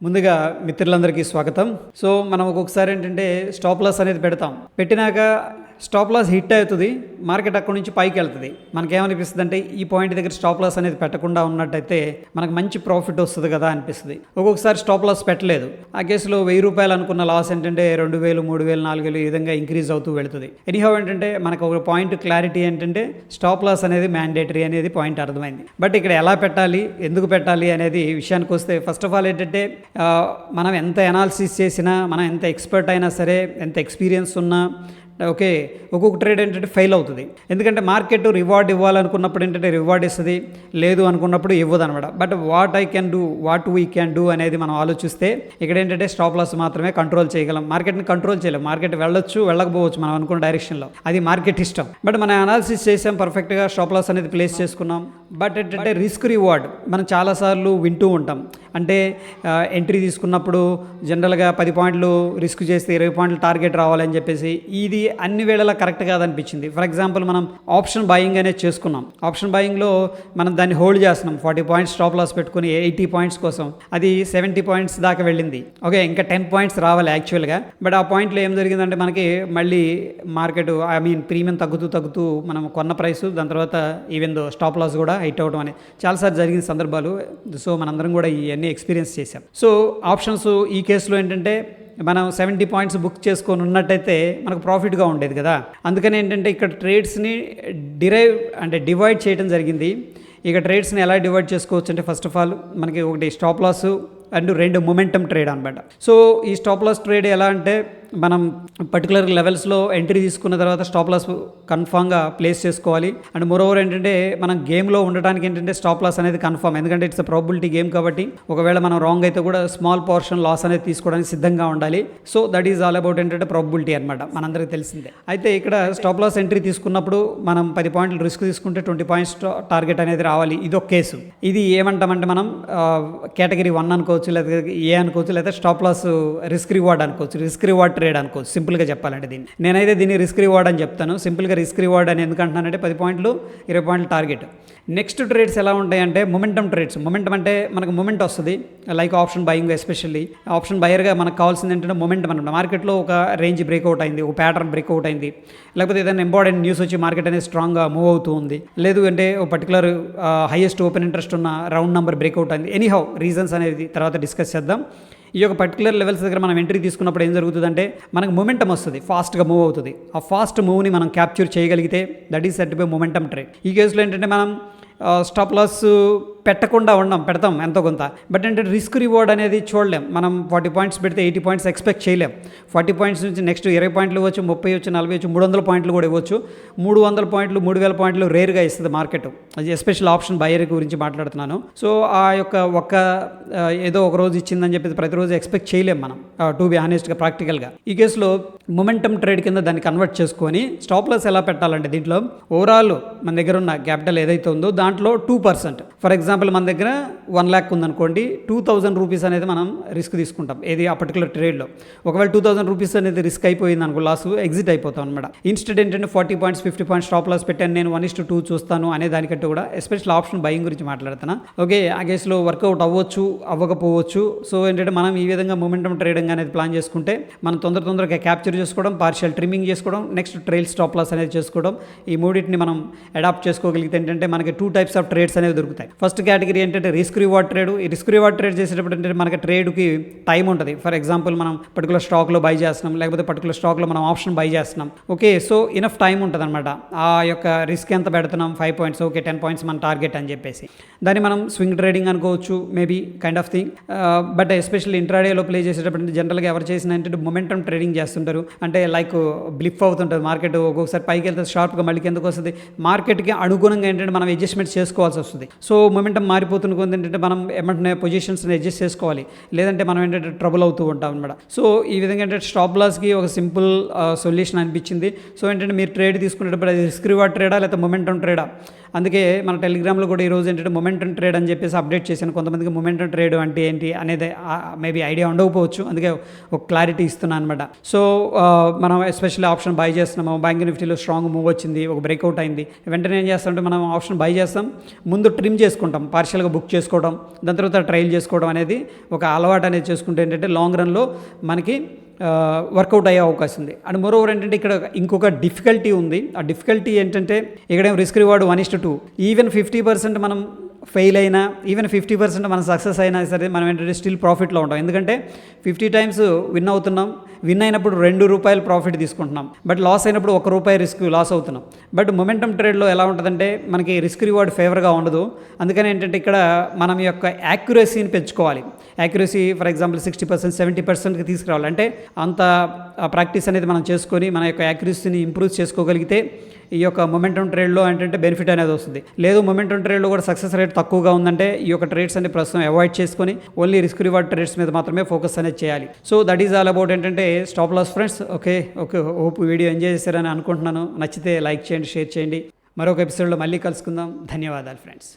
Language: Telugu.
ముందుగా మిత్రులందరికీ స్వాగతం. సో మనం ఒక్కొక్కసారి ఏంటంటే స్టాప్ లాస్ అనేది పెడతాం. పెట్టినాక స్టాప్ లాస్ హిట్ అవుతుంది, మార్కెట్ అక్కడి నుంచి పైకి వెళ్తుంది. మనకేమనిపిస్తుంది అంటే ఈ పాయింట్ దగ్గర స్టాప్ లాస్ అనేది పెట్టకుండా ఉన్నట్టయితే మనకు మంచి ప్రాఫిట్ వస్తుంది కదా అనిపిస్తుంది. ఒక్కొక్కసారి స్టాప్ లాస్ పెట్టలేదు, ఆ కేసులో ₹1000 అనుకున్న లాస్ ఏంటంటే 2000, 3000, 4000 ఈ విధంగా ఇంక్రీజ్ అవుతూ వెళుతుంది. ఎనీహౌ ఏంటంటే మనకు ఒక పాయింట్ క్లారిటీ ఏంటంటే స్టాప్ లాస్ అనేది మ్యాండేటరీ అనేది పాయింట్ అర్థమైంది. బట్ ఇక్కడ ఎలా పెట్టాలి, ఎందుకు పెట్టాలి అనేది విషయానికి వస్తే ఫస్ట్ ఆఫ్ ఆల్ ఏంటంటే మనం ఎంత అనాలిసిస్ చేసినా, మనం ఎంత ఎక్స్పర్ట్ అయినా సరే, ఎంత ఎక్స్పీరియన్స్ ఉన్నా ఓకే, ఒక్కొక్క ట్రేడ్ ఏంటంటే ఫెయిల్ అవుతుంది. ఎందుకంటే మార్కెట్ రివార్డ్ ఇవ్వాలనుకున్నప్పుడు ఏంటంటే రివార్డ్ ఇస్తుంది, లేదు అనుకున్నప్పుడు ఇవ్వదు అనమాట. But what we can do అనేది మనం ఆలోచిస్తే ఇక్కడ ఏంటంటే స్టాప్ లాస్ మాత్రమే కంట్రోల్ చేయగలం. మార్కెట్ని కంట్రోల్ చేయలేం. మార్కెట్ వెళ్ళొచ్చు, వెళ్ళకపోవచ్చు మనం అనుకున్న డైరెక్షన్లో, అది మార్కెట్ ఇష్టం. బట్ మనం అనాలిసిస్ చేసాం, పర్ఫెక్ట్గా స్టాప్ లాస్ అనేది ప్లేస్ చేసుకున్నాం. బట్ ఏంటంటే రిస్క్ రివార్డ్ మనం చాలాసార్లు వింటూ ఉంటాం. అంటే ఎంట్రీ తీసుకున్నప్పుడు జనరల్గా 10 పాయింట్లు రిస్క్ చేస్తే 20 పాయింట్లు టార్గెట్ రావాలని చెప్పేసి, ఇది అన్ని వేళలా కరెక్ట్ కాదనిపించింది. ఫర్ ఎగ్జాంపుల్ మనం ఆప్షన్ బయింగ్ అనేది చేసుకున్నాం. ఆప్షన్ బయింగ్లో మనం దాన్ని హోల్డ్ చేస్తున్నాం. 40 పాయింట్స్ స్టాప్ లాస్ పెట్టుకుని 80 పాయింట్స్ కోసం, అది 70 పాయింట్స్ దాకా వెళ్ళింది. ఓకే, ఇంకా 10 పాయింట్స్ రావాలి యాక్చువల్గా. బట్ ఆ పాయింట్లో ఏం జరిగిందంటే మనకి మళ్ళీ మార్కెట్ ప్రీమియం తగ్గుతూ మనం కొన్న ప్రైస్, దాని తర్వాత ఈవెన్ దో స్టాప్ లాస్ కూడా హైట్ అవడం అనేది చాలాసార్లు జరిగిన సందర్భాలు. సో మనందరం కూడా ఇవన్నీ ఎక్స్పీరియన్స్ చేశాం. సో ఆప్షన్స్ ఈ కేసులో ఏంటంటే మనం 70 పాయింట్స్ బుక్ చేసుకొని ఉన్నట్టయితే మనకు ప్రాఫిట్గా ఉండేది కదా. అందుకని ఏంటంటే ఇక్కడ ట్రేడ్స్ని డివైడ్ చేయడం జరిగింది. ఇక ట్రేడ్స్ని ఎలా డివైడ్ చేసుకోవచ్చు అంటే ఫస్ట్ ఆఫ్ ఆల్ మనకి ఒకటి stop loss and 2 momentum trade అనమాట. సో ఈ స్టాప్ లాస్ ట్రేడ్ ఎలా అంటే మనం పర్టికులర్ లెవెల్స్లో ఎంట్రీ తీసుకున్న తర్వాత స్టాప్ లాస్ కన్ఫామ్గా ప్లేస్ చేసుకోవాలి. అండ్ మోరోవర్ ఏంటంటే మనం గేమ్లో ఉండడానికి ఏంటంటే స్టాప్ లాస్ అనేది కన్ఫామ్, ఎందుకంటే ఇట్స్ అ ప్రాబిలిటీ గేమ్ కాబట్టి ఒకవేళ మనం రాంగ్ అయితే కూడా స్మాల్ పోర్షన్ లాస్ అనేది తీసుకోవడానికి సిద్ధంగా ఉండాలి. So that is all about ఏంటంటే ప్రాబిలిటీ అనమాట, మనందరికీ తెలిసిందే. అయితే ఇక్కడ స్టాప్ లాస్ ఎంట్రీ తీసుకున్నప్పుడు మనం 10 పాయింట్లు రిస్క్ తీసుకుంటే 20 పాయింట్స్ టార్గెట్ అనేది రావాలి. ఇది ఒక కేసు. ఇది ఏమంటామంటే మనం కేటగిరీ 1 అనుకోవచ్చు, లేదా ఏ అనుకోవచ్చు, లేదా స్టాప్ లాస్ రిస్క్ రివార్డ్ అనుకోవచ్చు, రిస్క్ రివార్డ్ ట్రేడ్ అనుకోవచ్చు. సింపుల్గా చెప్పాలంటే నేనైతే దీన్ని రిస్క్ రివార్డ్ అని చెప్తాను. సింపుల్గా రిస్క్ రివార్డ్ అని ఎందుకంటున్నానంటే 10 పాయింట్లు 20 పాయింట్లు టార్గెట్. నెక్స్ట్ ట్రేడ్స్ ఎలా ఉంటాయంటే మొమెంటమ్ ట్రేడ్స్. మొమెంటమ్ అంటే మనకు మొమెంట్ వస్తుంది, like option buying. Especially option బయర్గా మనకు కావాల్సింది ఏంటంటే మొమెంటమ్ అనమాట. మార్కెట్లో ఒక రేంజ్ బ్రేక్అవుట్ అయింది, ఒక ప్యాటర్న్ బ్రేక్అవుట్ అయింది, లేకపోతే ఏదైనా ఇంపార్టెంట్ న్యూస్ వచ్చి మార్కెట్ అనేది స్ట్రాంగ్గా మూవ్ అవుతూ ఉంది, లేదు అంటే ఒక పర్టికులర్ హైయెస్ట్ ఓపెన్ ఇంట్రెస్ట్ ఉన్న రౌండ్ నెంబర్ బ్రేక్అవుట్ అయింది. ఎనీహౌ రీజన్స్ అనేది తర్వాత డిస్కస్ చేద్దాం. ఈ యొక్క పర్టికులర్ లెవెల్స్ దగ్గర మనం ఎంట్రీ తీసుకున్నప్పుడు ఏం జరుగుతుందంటే మనకు మొమెంటం వస్తుంది, ఫాస్ట్గా మూవ్ అవుతుంది. ఆ ఫాస్ట్ మూవ్ని మనం క్యాప్చర్ చేయగలిగితే that is set by momentum trade. ఈ కేసులో ఏంటంటే మనం స్టాప్ లాస్ పెట్టకుండా పెడతాం ఎంతో కొంత. బట్ అంటే రిస్క్ రివార్డ్ అనేది చూడలేం. మనం 40 పాయింట్స్ పెడితే 80 పాయింట్స్ ఎక్స్పెక్ట్ చేయలేం. 40 పాయింట్స్ నుంచి నెక్స్ట్ 20 పాయింట్లు ఇవ్వచ్చు, 30 ఇవ్వచ్చు, 40 ఇవ్వచ్చు, 300 పాయింట్లు కూడా ఇవ్వచ్చు. 300 పాయింట్లు 3000 పాయింట్లు రేర్గా ఇస్తుంది మార్కెట్. అది ఎస్పెషల్ ఆప్షన్ బయర్ గురించి మాట్లాడుతున్నాను. సో ఆ యొక్క ఏదో ఒక రోజు ఇచ్చిందని చెప్పి ప్రతిరోజు ఎక్స్పెక్ట్ చేయలేం మనం, టు బి హానెస్ట్గా ప్రాక్టికల్గా. ఈ కేసులో మొమెంటమ్ ట్రేడ్ కింద దాన్ని కన్వర్ట్ చేసుకొని స్టాప్ లాస్ ఎలా పెట్టాలంటే దీంట్లో ఓవరాల్ మన దగ్గర ఉన్న క్యాపిటల్ ఏదైతే ఉందో దాంట్లో 2%. ఫర్ ఎగ్జాంపుల్ మన దగ్గర 1 lakh ఉందనుకోండి, 2000 రూపీస్ అనేది మనం రిస్క్ తీసుకుంటాం ఏది ఆ పర్టికులర్ ట్రేడ్లో. ఒకవేళ 2000 రూపీస్ అనేది రిస్క్ అయిపోయింది అనుకో, లాస్ ఎగ్జిట్ అయిపోతాం అనమాట. ఇన్స్టెడ్ ఏంటంటే 40 పాయింట్స్ 50 పాయింట్స్ స్టాప్ లాస్ పెట్టాను నేను, 1:2 చూస్తాను అనే దానికంటే కూడా ఎస్పెషల్ ఆప్షన్ బయింగ్ గురించి మాట్లాడుతున్నా. ఓకే, ఆ కేసులో వర్కౌట్ అవ్వచ్చు, అవ్వకపోవచ్చు. సో ఏంటంటే మనం ఈ విధంగా మొమెంటమ్ ట్రేడింగ్ అనేది ప్లాన్ చేసుకుంటే మనం తొందరగా క్యాప్చర్ చేసుకోవడం, పార్షియల్ ట్రిమ్మింగ్ చేసుకోవడం, నెక్స్ట్ ట్రైల్ స్టాప్ లాస్ అనేది చేసుకోవడం, ఈ మూడింటిని మనం అడాప్ట్ చేసుకోగలిగితే ఏంటంటే మనకి 2 types ఆఫ్ ట్రేడ్స్ అనేవి దొరుకుతాయి. ఫస్ట్ కేటగిరీ ఏంటంటే రిస్క్ రివార్డ్ ట్రేడ్. ఈ రిస్క్ రివార్డ్ ట్రేడ్ చేసేటప్పుడు ఏంటంటే మనకి ట్రేడ్కి టైం ఉంటుంది. ఫర్ ఎగ్జాంపుల్ మనం పర్టికులర్ స్టాక్లో బై చేస్తున్నాం, లేకపోతే పర్టికులర్ స్టాక్లో మనం ఆప్షన్ బై చేస్తున్నాం. ఓకే, సో ఇనఫ్ టైం ఉంటుంది అనమాట. ఆ యొక్క రిస్క్ ఎంత పెడుతున్నాం, 5 పాయింట్స్, ఓకే 10 పాయింట్స్ మన టార్గెట్ అని చెప్పేసి దాన్ని మనం స్వింగ్ ట్రేడింగ్ అనుకోవచ్చు, maybe kind of thing. But especially ఇంట్రాడేలో ప్లే చేసేటప్పుడు జనరల్గా ఎవరు చేసిన ఏంటంటే మొమెంటమ్ ట్రేడింగ్ చేస్తుంటారు. అంటే లైక్ బ్లిప్ అవుతుంటుంది మార్కెట్, ఒక్కొక్కసారి పైకి వెళ్తే షార్ప్గా మళ్ళీ కిందకు వస్తుంది. మార్కెట్కి అనుగుణంగా ఏంటంటే మనం అడ్జస్ట్మెంట్ చేసుకోవాల్సి వస్తుంది. సో మొమెంటం మారిపోతున్న కొంత ఏంటంటే మనం ఏమంటే పొజిషన్స్ని అడ్జస్ట్ చేసుకోవాలి, లేదంటే మనం ఏంటంటే ట్రబుల్ అవుతూ ఉంటాం అనమాట. సో ఈ విధంగా ఏంటంటే స్టాప్ లాస్కి ఒక సింపుల్ సొల్యూషన్ అనిపించింది. సో ఏంటంటే మీరు ట్రేడ్ తీసుకునేటప్పుడు అది రిస్క్ రివార్డ్ ట్రేడా లేకపోతే మొమెంటం ట్రేడా అందుకే మన టెలిగ్రామ్లో కూడా ఈరోజు ఏంటంటే మొమెంటం ట్రేడ్ అని చెప్పేసి అప్డేట్ చేశాను. కొంతమందికి మొమెంటం ట్రేడ్ అంటే ఏంటి అనేది మేబీ ఐడియా ఉండకపోవచ్చు, అందుకే ఒక క్లారిటీ ఇస్తున్నాను అనమాట. సో మనం ఎస్పెషల్లీ ఆప్షన్ బై చేస్తున్నాము, బ్యాంక్ నిఫ్టీలో స్ట్రాంగ్ మూవ్ వచ్చింది, ఒక బ్రేక్అవుట్ అయింది, వెంటనే ఏం చేస్తామంటే మనం ఆప్షన్ బై చేస్తాం, ముందు ట్రిమ్ చేసుకుంటాం, పార్షియల్గా బుక్ చేసుకోవడం, దాని తర్వాత ట్రయల్ చేసుకోవడం అనేది ఒక అలవాటు అనేది చేసుకుంటే ఏంటంటే లాంగ్ రన్లో మనకి వర్కౌట్ అయ్యే అవకాశం ఉంది. అండ్ మోరోవర్ ఏంటంటే ఇక్కడ ఇంకొక డిఫికల్టీ ఉంది. ఆ డిఫికల్టీ ఏంటంటే ఇక్కడేం రిస్క్ రివార్డ్ 1:2. ఈవెన్ 50% మనం ఫెయిల్ అయినా, ఈవెన్ 50% మనం సక్సెస్ అయినా సరే మనం ఏంటంటే స్టిల్ ప్రాఫిట్లో ఉంటాం. ఎందుకంటే 50 టైమ్స్ విన్ అవుతున్నాం, విన్ అయినప్పుడు ₹2 ప్రాఫిట్ తీసుకుంటున్నాం, బట్ లాస్ అయినప్పుడు ₹1 రిస్క్ లాస్ అవుతున్నాం. బట్ మొమెంటం ట్రేడ్లో ఎలా ఉంటుందంటే మనకి రిస్క్ రివార్డ్ ఫేవర్గా ఉండదు. అందుకని ఏంటంటే ఇక్కడ మనం యొక్క యాక్యురసీని పెంచుకోవాలి. యాక్యురసీ ఫర్ ఎగ్జాంపుల్ 60%, 70%కి తీసుకురావాలి. అంటే అంత ప్రాక్టీస్ అనేది మనం చేసుకొని మన యొక్క యాక్యురసీని ఇంప్రూవ్ చేసుకోగలిగితే ఈ యొక్క మొమెంటం ట్రేడ్లో ఏంటంటే బెనిఫిట్ అనేది వస్తుంది. లేదు మొమెంటం ట్రేడ్లో కూడా సక్సెస్ రేట్ తక్కువగా ఉందంటే ఈ యొక్క ట్రేడ్స్ అన్ని ప్రస్తుతం అవాయిడ్ చేసుకొని ఓన్లీ రిస్క్ రివార్డ్ ట్రేడ్స్ మీద మాత్రమే ఫోకస్ అనేది చేయాలి. So that is all about ఏంటంటే stop loss friends. Okay hope video enjoy చేశారని అనుకుంటున్నాను. నచ్చితే లైక్ చేయండి, షేర్ చేయండి. మరొక ఎపిసోడ్లో మళ్ళీ కలుసుకుందాం. ధన్యవాదాలు ఫ్రెండ్స్.